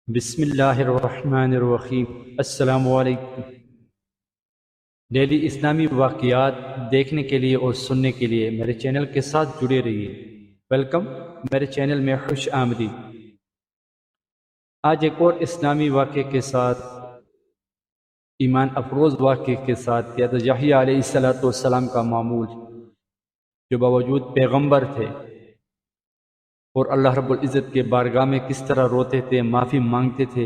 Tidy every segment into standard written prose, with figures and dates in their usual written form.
بسم اللہ الرحمن الرحیم۔ السلام علیکم۔ ڈیلی اسلامی واقعات دیکھنے کے لیے اور سننے کے لیے میرے چینل کے ساتھ جڑے رہیے۔ ویلکم، میرے چینل میں خوش آمدید۔ آج ایک اور اسلامی واقعے کے ساتھ، ایمان افروز واقعے کے ساتھ، حضرت یحییٰ علیہ السلام کا معمول، جو باوجود پیغمبر تھے اور اللہ رب العزت کے بارگاہ میں کس طرح روتے تھے، معافی مانگتے تھے۔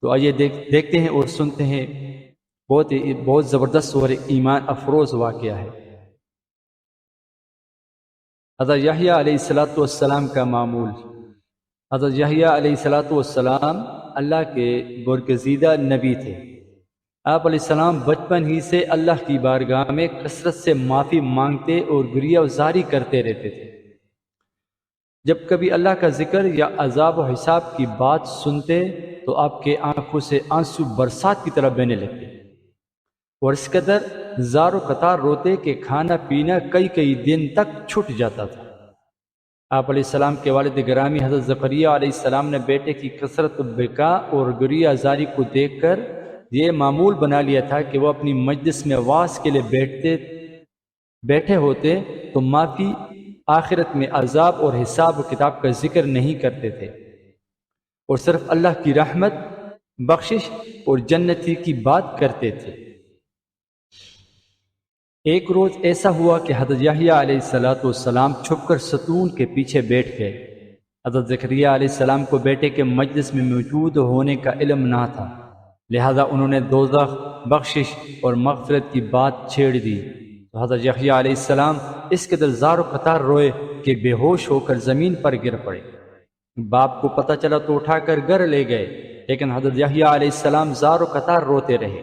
تو آئیے دیکھتے ہیں اور سنتے ہیں۔ بہت زبردست اور ایمان افروز واقعہ ہے۔ حضرت یحییٰ علیہ السلام کا معمول۔ حضرت یحییٰ علیہ السلام اللہ کے برگزیدہ نبی تھے۔ آپ علیہ السلام بچپن ہی سے اللہ کی بارگاہ میں کثرت سے معافی مانگتے اور گریہ وزاری کرتے رہتے تھے۔ جب کبھی اللہ کا ذکر یا عذاب و حساب کی بات سنتے تو آپ کے آنکھوں سے آنسو برسات کی طرح بہنے لگتے، اور اس قدر زار و قطار روتے کہ کھانا پینا کئی دن تک چھٹ جاتا تھا۔ آپ علیہ السلام کے والد گرامی حضرت زکریا علیہ السلام نے بیٹے کی کثرت بکا اور گریہ زاری کو دیکھ کر یہ معمول بنا لیا تھا کہ وہ اپنی مجلس میں وعظ کے لیے بیٹھے ہوتے تو معافی، آخرت میں عذاب اور حساب و کتاب کا ذکر نہیں کرتے تھے، اور صرف اللہ کی رحمت، بخشش اور جنتی کی بات کرتے تھے۔ ایک روز ایسا ہوا کہ حضرت یحییٰ علیہ السلام چھپ کر ستون کے پیچھے بیٹھ گئے۔ حضرت زکریا علیہ السلام کو بیٹے کے مجلس میں موجود ہونے کا علم نہ تھا، لہذا انہوں نے دوزخ، بخشش اور مغفرت کی بات چھیڑ دی۔ تو حضرت یحییٰ علیہ السلام اس قدر زار و قطار روئے کہ بے ہوش ہو کر زمین پر گر پڑے۔ باپ کو پتہ چلا تو اٹھا کر گھر لے گئے، لیکن حضرت یحییٰ علیہ السلام زار و قطار روتے رہے۔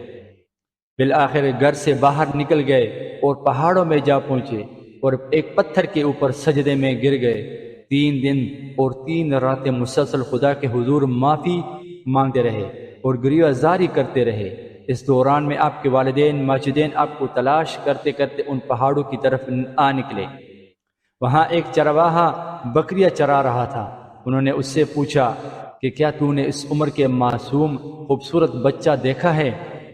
بالآخر گھر سے باہر نکل گئے اور پہاڑوں میں جا پہنچے اور ایک پتھر کے اوپر سجدے میں گر گئے۔ 3 دن اور 3 راتیں مسلسل خدا کے حضور معافی مانگتے رہے اور گریہ زاری کرتے رہے۔ اس دوران میں آپ کے والدین ماجدین آپ کو تلاش کرتے کرتے ان پہاڑوں کی طرف آ نکلے۔ وہاں ایک چرواہا بکریاں چرا رہا تھا۔ انہوں نے اس سے پوچھا کہ کیا تو نے اس عمر کے معصوم خوبصورت بچہ دیکھا ہے؟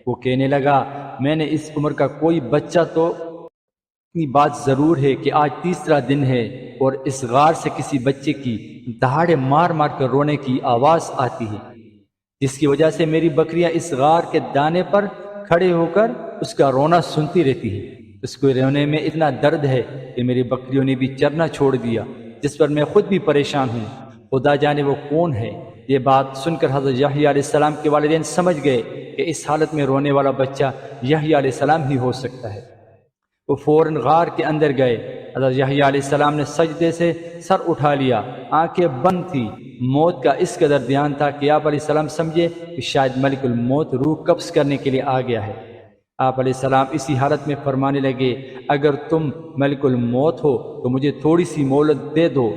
وہ کہنے لگا، میں نے اس عمر کا کوئی بچہ تو اتنی بات ضرور ہے کہ آج 3 دن ہے اور اس غار سے کسی بچے کی دہاڑے مار مار کر رونے کی آواز آتی ہے، جس کی وجہ سے میری بکریاں اس غار کے دانے پر کھڑے ہو کر اس کا رونا سنتی رہتی ہے۔ اس کو رونے میں اتنا درد ہے کہ میری بکریوں نے بھی چرنا چھوڑ دیا، جس پر میں خود بھی پریشان ہوں۔ خدا جانے وہ کون ہے۔ یہ بات سن کر حضرت یحییٰ علیہ السلام کے والدین سمجھ گئے کہ اس حالت میں رونے والا بچہ یحییٰ علیہ السلام ہی ہو سکتا ہے۔ وہ فوراً غار کے اندر گئے۔ حضرت یحییٰ علیہ السلام نے سجدے سے سر اٹھا لیا، آنکھیں بند تھی۔ موت کا اس قدر دھیان تھا کہ آپ علیہ السلام سمجھے کہ شاید ملک الموت روح قبض کرنے کے لیے آ گیا ہے۔ آپ علیہ السلام اسی حالت میں فرمانے لگے، اگر تم ملک الموت ہو تو مجھے تھوڑی سی مہلت دے دو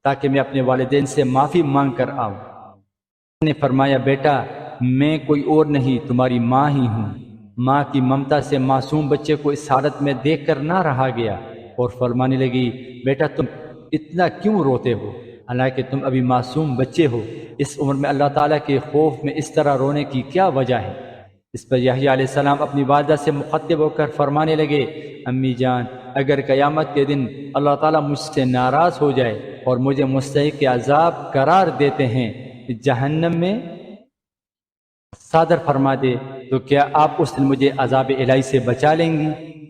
تاکہ میں اپنے والدین سے معافی مانگ کر آؤں۔ انہوں نے فرمایا، بیٹا میں کوئی اور نہیں، تمہاری ماں ہی ہوں۔ ماں کی ممتا سے معصوم بچے کو اس حالت میں دیکھ کر نہ رہا گیا اور فرمانے لگی، بیٹا تم اتنا کیوں روتے ہو؟ حالانکہ تم ابھی معصوم بچے ہو۔ اس عمر میں اللہ تعالیٰ کے خوف میں اس طرح رونے کی کیا وجہ ہے؟ اس پر یحییٰ علیہ السلام اپنی والدہ سے مخاطب ہو کر فرمانے لگے، امی جان، اگر قیامت کے دن اللہ تعالیٰ مجھ سے ناراض ہو جائے اور مجھے مستحق عذاب قرار دیتے ہیں، جہنم میں صادر فرما دے، تو کیا آپ اس دن مجھے عذاب الہی سے بچا لیں گی؟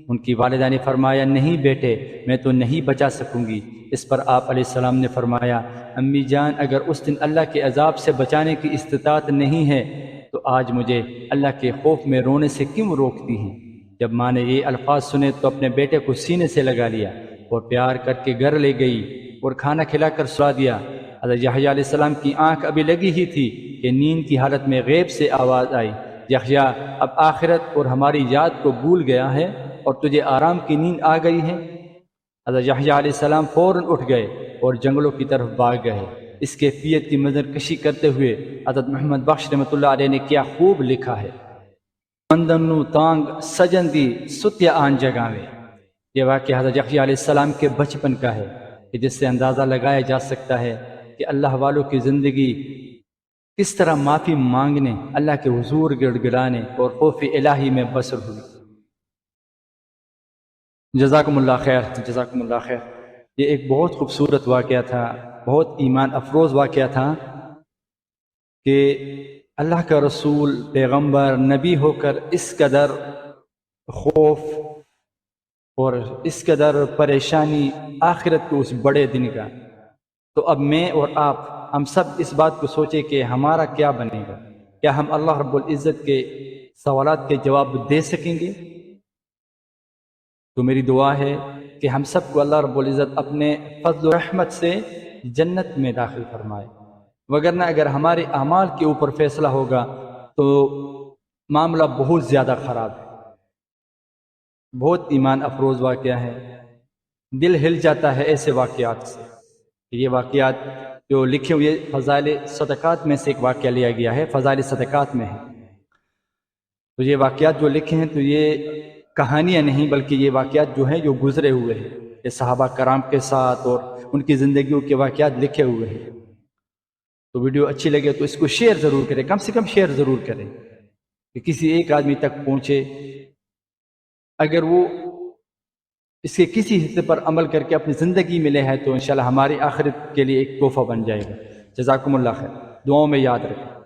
ان کی والدہ نے فرمایا، نہیں بیٹے، میں تو نہیں بچا سکوں گی۔ اس پر آپ علیہ السلام نے فرمایا، امی جان، اگر اس دن اللہ کے عذاب سے بچانے کی استطاعت نہیں ہے تو آج مجھے اللہ کے خوف میں رونے سے کیوں روکتی ہیں؟ جب ماں نے یہ الفاظ سنے تو اپنے بیٹے کو سینے سے لگا لیا اور پیار کر کے گھر لے گئی اور کھانا کھلا کر سلا دیا۔ حضرت یحییٰ علیہ السلام کی آنکھ ابھی لگی ہی تھی کہ نیند کی حالت میں غیب سے آواز آئی، یحییٰ اب آخرت اور ہماری یاد کو بھول گیا ہے اور تجھے آرام کی نیند آ گئی ہے۔ حضرت یحییٰ علیہ السلام فوراً اٹھ گئے اور جنگلوں کی طرف بھاگ گئے۔ اس کیفیت کی نظر کشی کرتے ہوئے حضرت محمد بخش رحمۃ اللہ علیہ نے کیا خوب لکھا ہے، مندنو تانگ سجن دی ستیا آن جگہ میں۔ یہ واقعہ حضرت یحییٰ علیہ السلام کے بچپن کا ہے، کہ جس سے اندازہ لگایا جا سکتا ہے کہ اللہ والوں کی زندگی کس طرح معافی مانگنے، اللہ کے حضور گڑ گڑانے اور خوف الہی میں بسر ہوئی۔ جزاکم اللہ خیر، جزاکم اللہ خیر۔ یہ ایک بہت خوبصورت واقعہ تھا، بہت ایمان افروز واقعہ تھا کہ اللہ کا رسول پیغمبر نبی ہو کر اس قدر خوف اور اس قدر پریشانی آخرت کے اس بڑے دن کا۔ تو اب میں اور آپ ہم سب اس بات کو سوچیں کہ ہمارا کیا بنے گا، کیا ہم اللہ رب العزت کے سوالات کے جواب دے سکیں گے؟ تو میری دعا ہے کہ ہم سب کو اللہ رب العزت اپنے فضل و رحمت سے جنت میں داخل فرمائے، وگرنہ اگر ہمارے اعمال کے اوپر فیصلہ ہوگا تو معاملہ بہت زیادہ خراب ہے۔ بہت ایمان افروز واقعہ ہے، دل ہل جاتا ہے ایسے واقعات سے۔ یہ واقعات جو لکھے ہوئے فضائل صدقات میں سے ایک واقعہ لیا گیا ہے، فضائل صدقات میں ہے۔ تو یہ واقعات جو لکھے ہیں تو یہ کہانیاں نہیں بلکہ یہ واقعات جو ہیں جو گزرے ہوئے ہیں، یہ صحابہ کرام کے ساتھ اور ان کی زندگیوں کے واقعات لکھے ہوئے ہیں۔ تو ویڈیو اچھی لگے تو اس کو شیئر ضرور کریں، کم سے کم شیئر ضرور کریں کہ کسی ایک آدمی تک پہنچے۔ اگر وہ اس کے کسی حصے پر عمل کر کے اپنی زندگی میں لے ہے تو انشاءاللہ ہماری آخرت کے لیے ایک تحفہ بن جائے گا۔ جزاکم اللہ خیر، دعاؤں میں یاد رکھیں۔